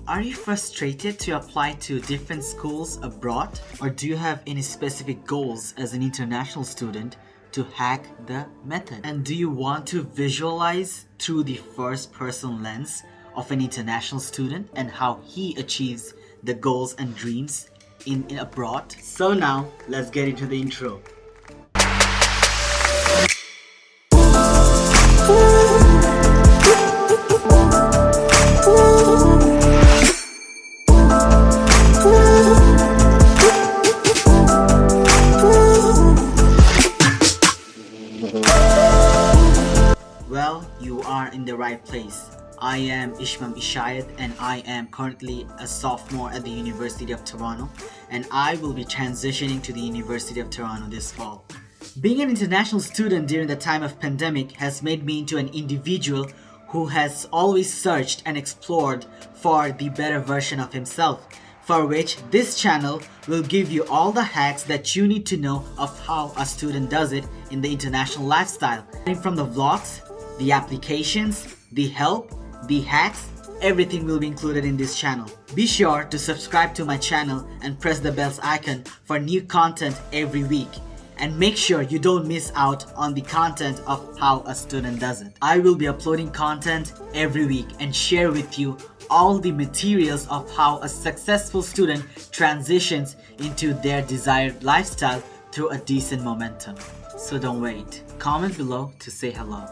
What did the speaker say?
Are you frustrated to apply to different schools abroad? Or do you have any specific goals as an international student to hack the method? And do you want to visualize through the first-person lens of an international student and how he achieves the goals and dreams in abroad? So now, let's get into the intro. Well, you are in the right place. I am Ishmam Ishayat and I am currently a sophomore at the University of Toronto, and I will be transitioning to the University of Toronto this fall. Being an international student during the time of pandemic has made me into an individual who has always searched and explored for the better version of himself, for which this channel will give you all the hacks that you need to know of how a student does it in the international lifestyle. From the vlogs, the applications, the help, the hacks, everything will be included in this channel. Be sure to subscribe to my channel and press the bell icon for new content every week. And make sure you don't miss out on the content of how a student does it. I will be uploading content every week and share with you all the materials of how a successful student transitions into their desired lifestyle through a decent momentum. So don't wait. Comment below to say hello.